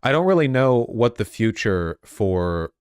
I don't really know what the future for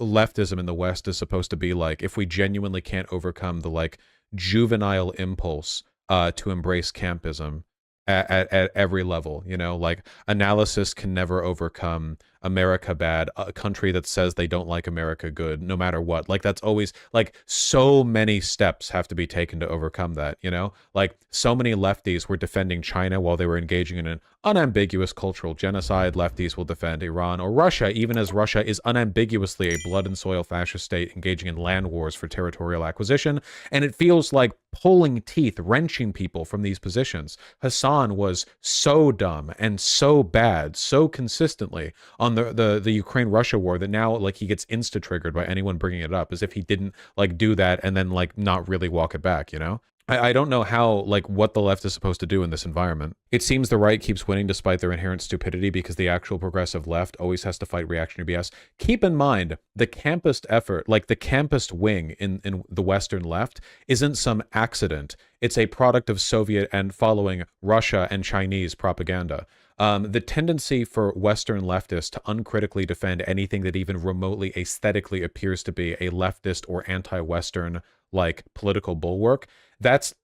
leftism in the West is supposed to be like if we genuinely can't overcome the like juvenile impulse to embrace campism at every level. You know, like analysis can never overcome America bad, a country that says they don't like America good, no matter what. Like that's always like so many steps have to be taken to overcome that, you know? Like so many lefties were defending China while they were engaging in an unambiguous cultural genocide. Lefties will defend Iran or Russia, even as Russia is unambiguously a blood and soil fascist state engaging in land wars for territorial acquisition. And it feels like pulling teeth, wrenching people from these positions. Hassan was so dumb and so bad, so consistently on the Ukraine-Russia war that now like he gets insta-triggered by anyone bringing it up as if he didn't like do that and then like not really walk it back, you know? I don't know how, like, what the left is supposed to do in this environment. It seems the right keeps winning despite their inherent stupidity because the actual progressive left always has to fight reactionary BS. Keep in mind, the campist effort, like the campist wing in the Western left, isn't some accident. It's a product of Soviet and following Russia and Chinese propaganda. The tendency for Western leftists to uncritically defend anything that even remotely aesthetically appears to be a leftist or anti-Western, like, political bulwark, that's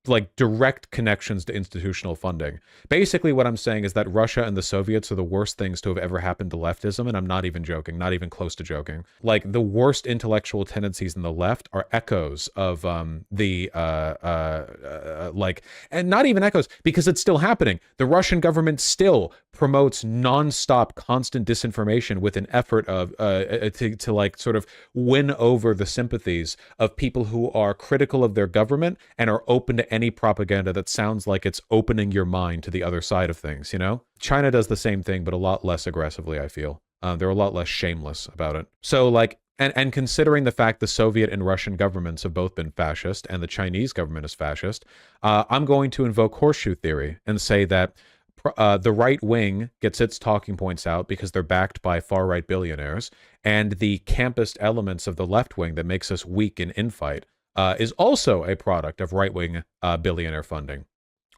like direct connections to institutional funding. Basically what I'm saying is that Russia and the Soviets are the worst things to have ever happened to leftism, and I'm not even joking, not even close to joking. Like the worst intellectual tendencies in the left are echoes of like, and not even echoes because it's still happening. The Russian government still promotes nonstop constant disinformation with an effort of to like sort of win over the sympathies of people who are critical of their government and are open to any propaganda that sounds like it's opening your mind to the other side of things, you know? China does the same thing, but a lot less aggressively, I feel. They're a lot less shameless about it. So, like, and considering the fact the Soviet and Russian governments have both been fascist and the Chinese government is fascist, I'm going to invoke horseshoe theory and say that the right wing gets its talking points out because they're backed by far-right billionaires, and the campist elements of the left wing that makes us weak in infight is also a product of right-wing billionaire funding,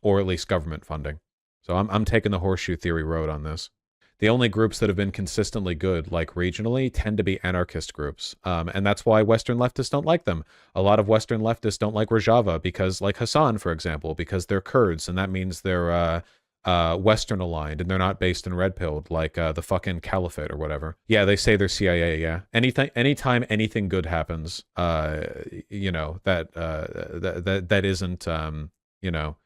or at least government funding. So I'm taking the horseshoe theory road on this. The only groups that have been consistently good, like regionally, tend to be anarchist groups. And that's why Western leftists don't like them. A lot of Western leftists don't like Rojava because, like Hassan, for example, because they're Kurds, and that means they're Western aligned, and they're not based in red pilled like the fucking caliphate or whatever. Yeah, they say they're CIA. Yeah, anytime anything good happens, you know, that isn't you know,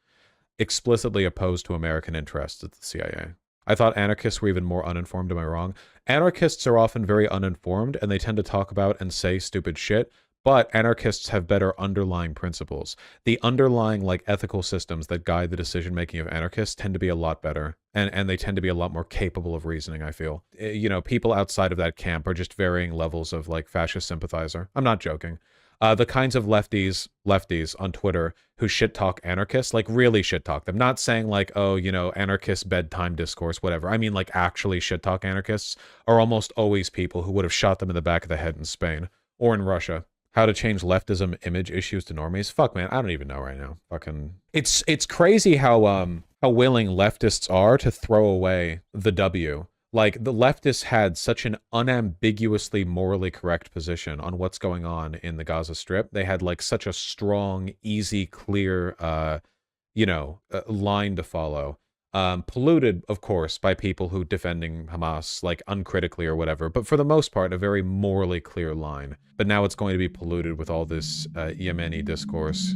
explicitly opposed to American interests, it's the CIA. I thought anarchists were even more uninformed. Am I wrong? Anarchists are often very uninformed, and they tend to talk about and say stupid shit. But anarchists have better underlying principles. The underlying like ethical systems that guide the decision-making of anarchists tend to be a lot better. And they tend to be a lot more capable of reasoning, I feel. You know, people outside of that camp are just varying levels of like fascist sympathizer. I'm not joking. The kinds of lefties on Twitter who shit-talk anarchists, like really shit-talk them. Not saying like, oh, you know, anarchist bedtime discourse, whatever. I mean like actually shit-talk anarchists are almost always people who would have shot them in the back of the head in Spain or in Russia. How to change leftism image issues to normies? Fuck, man, I don't even know right now. Fucking, it's crazy how willing leftists are to throw away the W. Like the leftists had such an unambiguously morally correct position on what's going on in the Gaza Strip. They had like such a strong, easy, clear, you know, line to follow. Polluted, of course, by people who defending Hamas, like, uncritically or whatever, but for the most part, a very morally clear line. But now it's going to be polluted with all this Yemeni discourse.